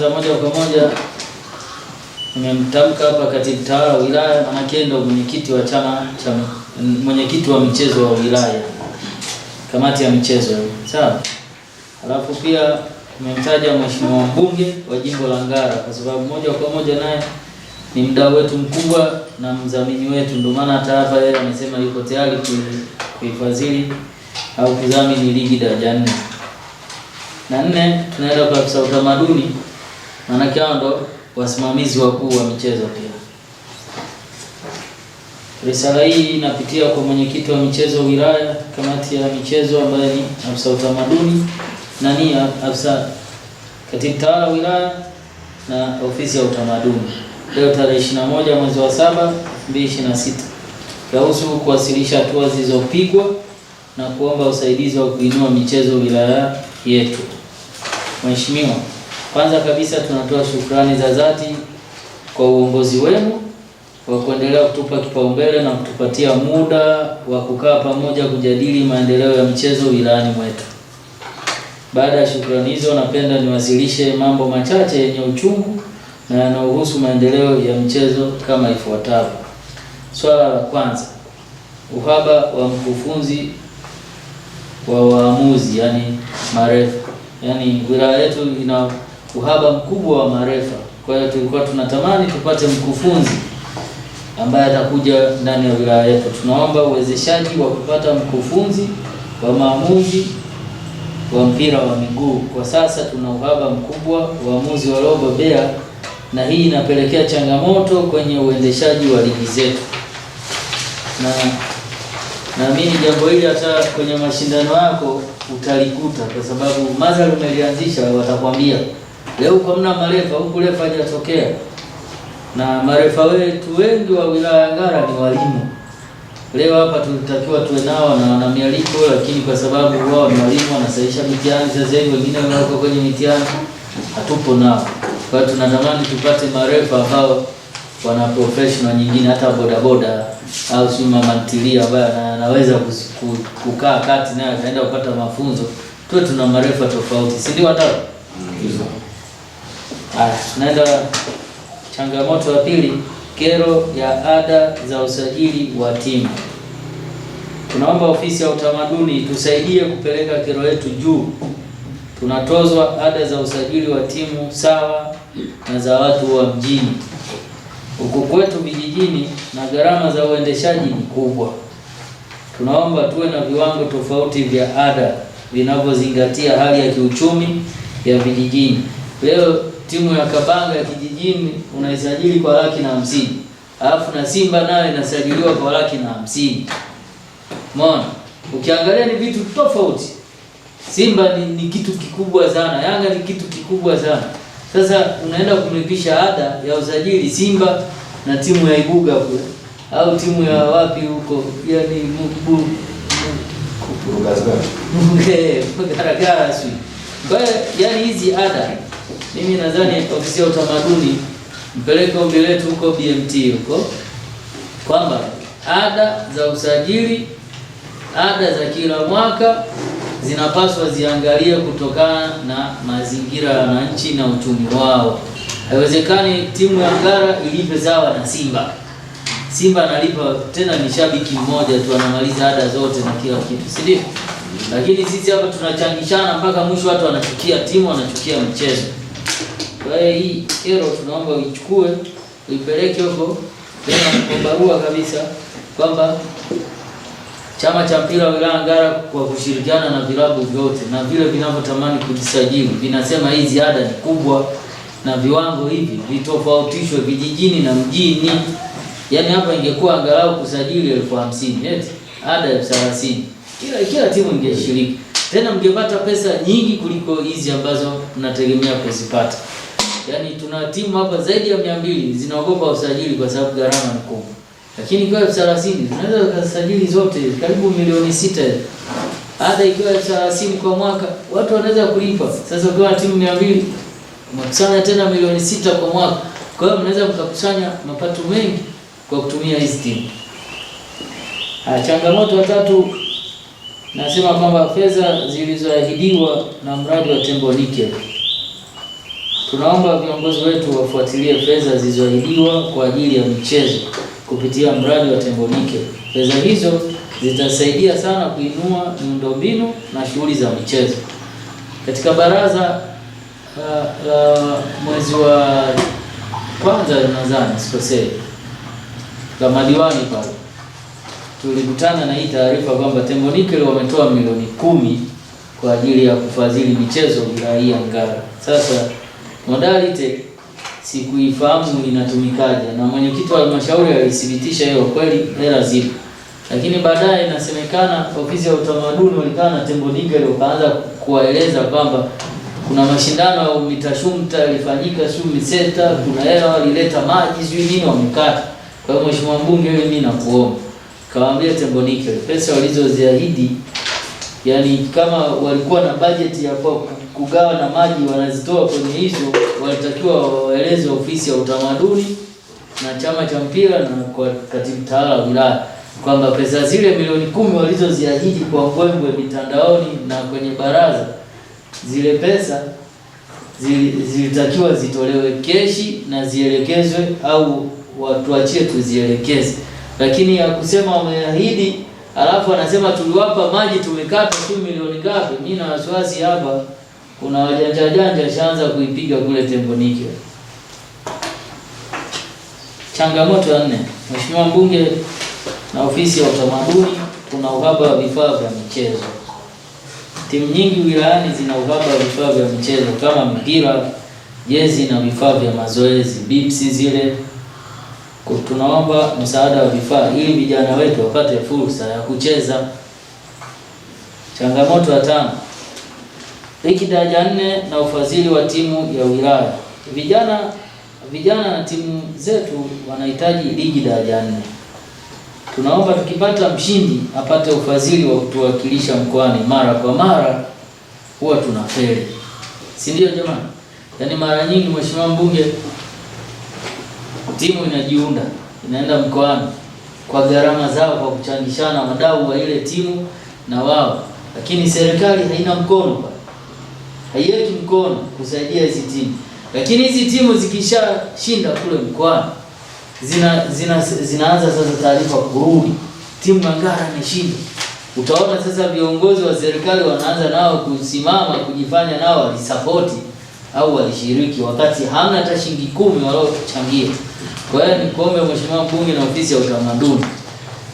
Sasa moja kwa moja nimemtamka hapa katibu tawala wa wilaya, manake ndio mwenyekiti wa chama cha mwenyekiti wa michezo wa wilaya, kamati ya michezo. Sawa. Alafu pia nimemtaja mheshimiwa mbunge wa jimbo la Ngara kwa sababu moja kwa moja naye ni mdau wetu mkubwa na mdhamini wetu, ndio maana hata hapa yeye amesema yuko tayari kuifadhili au kudhamini ligi daraja 4. Na 4 tunaenda kwa afisa utamaduni, maana hao ndo wasimamizi wakuu wa michezo pia. Risala hii inapitia kwa mwenyekiti wa michezo wilaya, kamati ya michezo ambaye ni afisa utamaduni na ni afisa katibu tawala wilaya na ofisi ya utamaduni. Leo tarehe 21 mwezi wa 7 2026. Yahusu kuwasilisha hatua zilizopigwa na kuomba usaidizi wa kuinua michezo wilaya yetu. Mheshimiwa, kwanza kabisa tunatoa shukrani za dhati kwa uongozi wenu kwa kuendelea kutupa kipaumbele na kutupatia muda wa kukaa pamoja kujadili maendeleo ya michezo wilayani mwetu. Baada ya shukrani hizo, napenda niwasilishe mambo machache yenye uchungu na yanayohusu maendeleo ya michezo kama ifuatavyo. Swala la kwanza, uhaba wa mkufunzi wa waamuzi, yani marefa. Yani wilaya yetu ina uhaba mkubwa wa marefa. Kwa hiyo tulikuwa tunatamani tupate mkufunzi ambaye atakuja ndani ya wilaya yetu. Tunaomba uwezeshaji wa kupata mkufunzi wa maamuzi wa mpira wa miguu. Kwa sasa tuna uhaba mkubwa wa waamuzi waliobobea, na hii inapelekea changamoto kwenye uendeshaji wa ligi zetu. Na naamini jambo hili hata kwenye mashindano yako utalikuta, kwa sababu Mazal umelianzisha, watakwambia leo kwa mna marefa, huku refa hajatokea. Na marefa wetu wengi wa wilaya ya Ngara ni walimu. Leo hapa tulitakiwa tuwe nao na wana mialiko, lakini kwa sababu wao ni walimu wanasahisha mitihani, sasa hivi wengine wako kwenye mitihani, hatupo nao. Kwa hiyo tunatamani tupate marefa ambao wana professional nyingine, hata bodaboda au si mama ntilia ambaye anaweza kukaa kati naye akaenda kupata mafunzo. Tuwe tuna marefa tofauti, si ndio wataka? Tunaenda changamoto ya pili, kero ya ada za usajili wa timu. Tunaomba ofisi ya utamaduni tusaidie kupeleka kero yetu juu. Tunatozwa ada za usajili wa timu sawa na za watu wa mjini. Huku kwetu vijijini na gharama za uendeshaji ni kubwa. Tunaomba tuwe na viwango tofauti vya ada vinavyozingatia hali ya kiuchumi ya vijijini. Leo timu ya Kabanga ya kijijini unaisajili kwa 150,000. Alafu na Simba nayo inasajiliwa kwa 150,000. Umeona? Ukiangalia ni vitu tofauti. Simba ni kitu kikubwa sana, Yanga ni kitu kikubwa sana. Sasa unaenda kumlipisha ada ya usajili Simba na timu ya Ibuga kule au timu ya wapi huko, yani Garagara sio. Kwa hiyo yani hizi ada, mimi nadhani ofisi ya utamaduni mpeleke ombi letu huko BMT huko kwamba ada za usajili, ada za kila mwaka zinapaswa ziangalie kutokana na mazingira ya wananchi na uchumi wao. Haiwezekani timu ya Ngara ilipe sawa na Simba. Simba analipa tena ni shabiki mmoja tu anamaliza ada zote na kila kitu, si ndio? Lakini sisi hapa tunachangishana mpaka mwisho watu wanachukia timu, wanachukia mchezo. Kwa hiyo hii kero tunaomba uichukue, uipeleke huko tena kwa barua kabisa kwamba chama cha mpira wa wilaya Ngara kwa kushirikiana na vilabu vyote na vile vinavyotamani kujisajili vinasema hizi ada ni kubwa na viwango hivi vitofautishwe vijijini na mjini. Yaani hapa ingekuwa angalau kusajili 50,000, eti ada 30,000. Kila timu ingeshiriki. Tena mngepata pesa nyingi kuliko hizi ambazo mnategemea kuzipata. Yaani tuna timu hapa zaidi ya 200 zinaogopa usajili kwa sababu gharama ni kubwa. Lakini kwa 30,000 tunaweza kusajili zote karibu milioni 6. Hata ikiwa 30 kwa mwaka watu wanaweza kulipa. Sasa ukiwa timu 200 mnakusanya tena milioni 6 kwa mwaka. Kwa hiyo mnaweza mkakusanya mapato mengi kwa kutumia hizi timu. Changamoto ya tatu nasema kwamba fedha zilizoahidiwa na mradi wa Tembo Nickel. Tunaomba viongozi wetu wafuatilie fedha zilizoahidiwa kwa ajili ya michezo kupitia mradi wa Tembonike. Fedha hizo zitasaidia sana kuinua miundombinu na shughuli za michezo. Katika baraza la mwezi wa kwanza nadhani sikosei, la madiwani pale, tulikutana na hii taarifa kwamba Tembonike wametoa milioni 10 kwa ajili ya kufadhili michezo wilaya ya Ngara. Sasa modality sikuifahamu inatumikaje, na mwenyekiti wa halmashauri alithibitisha hiyo kweli hela zipo, lakini baadaye inasemekana ofisi ya utamaduni walikaa na Tembonike wakaanza kuwaeleza kwamba kuna mashindano ya UMITASHUMTA yalifanyika miseta, kuna hela walileta maji sijui nini wamekata. Kwa hiyo mheshimiwa mbunge, mimi nakuomba kawaambia Tembonike pesa walizoziahidi, yani kama walikuwa na budget ya kugawa na maji wanazitoa kwenye hizo, walitakiwa waeleze ofisi ya utamaduni na chama cha mpira na kwa katibu tawala wa wilaya kwamba pesa zile milioni 10 walizoziahidi kwa mbwembwe mitandaoni na kwenye baraza, zile pesa zilitakiwa zitolewe keshi na zielekezwe au watuachie tuzielekeze. Lakini ya kusema wameahidi alafu anasema tuliwapa maji tumekata tu milioni ngapi, mimi na wasiwasi hapa kuna wajanja shaanza kuipiga kule Tembonike. Changamoto ya 4, mheshimiwa mbunge na ofisi ya utamaduni, kuna uhaba wa vifaa vya michezo. Timu nyingi wilayani zina uhaba wa vifaa vya michezo kama mpira, jezi na vifaa vya mazoezi, bipsi zile. Tunaomba msaada wa vifaa ili vijana wetu wapate fursa ya kucheza. Changamoto ya 5, ligi daraja 4 na ufadhili wa timu ya wilaya. Vijana na timu zetu wanahitaji ligi daraja 4. Tunaomba tukipata mshindi apate ufadhili wa kutuwakilisha mkoani. Mara kwa mara huwa tunafeli, si ndio jamani? Yaani mara nyingi mheshimiwa mbunge, timu inajiunda inaenda mkoani kwa gharama zao kwa kuchangishana wadau wa ile timu na wao, lakini serikali haina mkono, haiweki mkono kusaidia hizi timu. Lakini hizi timu zikishashinda kule mkoani zinaanza sasa taarifa kurudi, timu Ngara imeshinda. Utaona sasa viongozi wa serikali wanaanza nao kusimama kujifanya nao walisapoti au walishiriki wakati hamna hata shilingi 10 waliochangia. Kwa hiyo nikuombe mheshimiwa mbunge na ofisi ya utamaduni,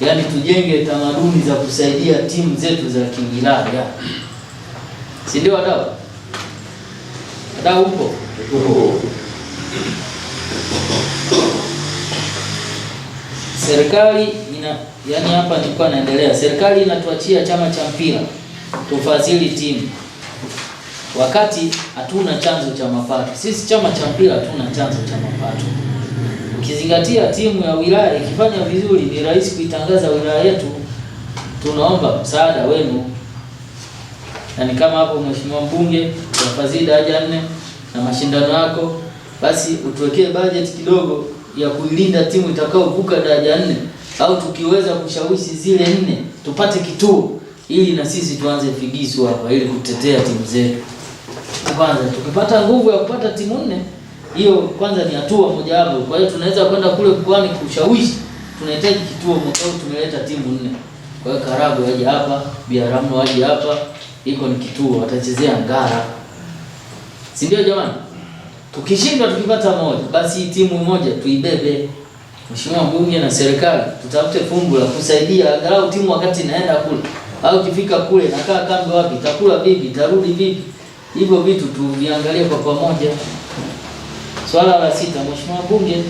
yaani tujenge tamaduni za kusaidia timu zetu za kiwilaya. Si ndio wadau? Wadau upo? Serikali yani hapa nilikuwa naendelea. Serikali inatuachia chama cha mpira tufadhili timu, wakati hatuna chanzo cha mapato. Sisi chama cha mpira hatuna chanzo cha mapato. Ukizingatia timu ya wilaya ikifanya vizuri ni rahisi kuitangaza wilaya yetu. Tunaomba msaada wenu. Yani kama hapo mheshimiwa mbunge tunafadhili daraja 4 na mashindano yako, basi utuwekee budget kidogo ya kuilinda timu itakayovuka daraja 4, au tukiweza kushawishi zile 4 tupate kituo ili na sisi tuanze figisu hapa ili kutetea timu zetu. Kwanza tukipata nguvu ya kupata timu 4, hiyo kwanza ni hatua moja hapo. Kwa hiyo tunaweza kwenda kule mkoani kushawishi tunahitaji kituo mwaka huu, tumeleta timu 4. Kwa hiyo Karagwe waje hapa, Biaramno waje hapa, iko ni kituo watachezea Ngara. Si ndio jamani? Tukishinda tukipata moja, basi timu moja tuibebe. Mheshimiwa mbunge na serikali tutafute fungu la kusaidia angalau timu wakati inaenda kule, au kifika kule nakaa kambi wapi, itakula vipi, itarudi vipi. Hivyo vitu tuviangalie kwa pamoja. Swala la 6, mheshimiwa mbunge,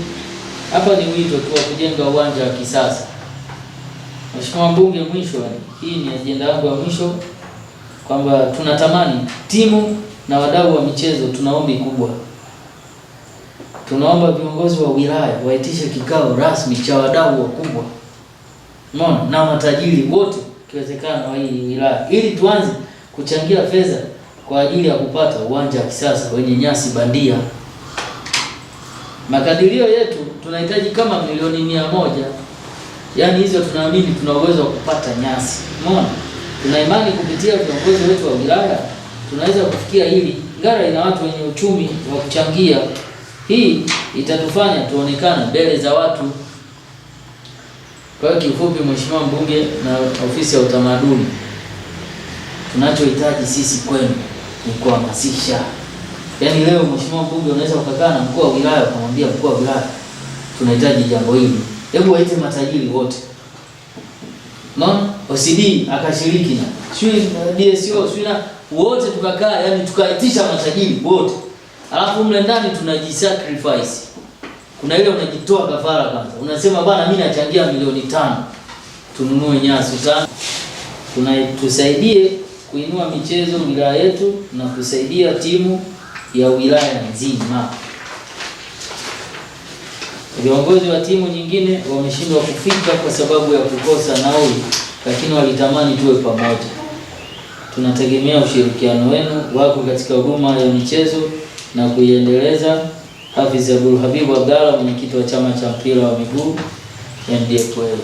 hapa ni wito tu wa kujenga uwanja wa kisasa. Mheshimiwa mbunge, mwisho hii ni ajenda yangu ya mwisho kwamba tunatamani timu na wadau wa michezo, tunaombi kubwa. Tunaomba viongozi wa wilaya waitishe kikao rasmi cha wadau wakubwa, umeona, na matajiri wote kiwezekana wa hii wilaya, ili tuanze kuchangia fedha kwa ajili ya kupata uwanja wa kisasa wenye nyasi bandia. Makadirio yetu tunahitaji kama milioni 100. Yaani hizo tunaamini tuna uwezo wa kupata nyasi. Umeona? Tuna imani kupitia viongozi wetu wa wilaya tunaweza kufikia hili Ngara ina watu wenye uchumi wa kuchangia. Hii itatufanya tuonekane mbele za watu. Kwa hiyo kifupi, Mheshimiwa Mbunge na ofisi ya utamaduni, tunachohitaji sisi kwenu ni kuhamasisha. Yaani leo Mheshimiwa Mbunge unaweza ukakaa na mkuu wa wilaya ukamwambia mkuu wa wilaya, tunahitaji jambo hili. Hebu waite matajiri wote. OCD akashiriki na DSO na wote tukakaa, yani tukaitisha matajiri wote. Alafu mle ndani tunajisacrifice. Kuna ile unajitoa kafara kwanza. Unasema bana, mimi nachangia milioni 5 tununue nyasi sana. Tusaidie kuinua michezo wilaya yetu na kusaidia timu ya wilaya nzima. Viongozi wa timu nyingine wameshindwa kufika kwa sababu ya kukosa nauli, lakini walitamani tuwe pamoja. Tunategemea ushirikiano wenu. Wako katika huduma ya michezo na kuiendeleza Hafidh Abdul Habib Abdalla, mwenyekiti wa chama cha mpira wa miguu NDFL.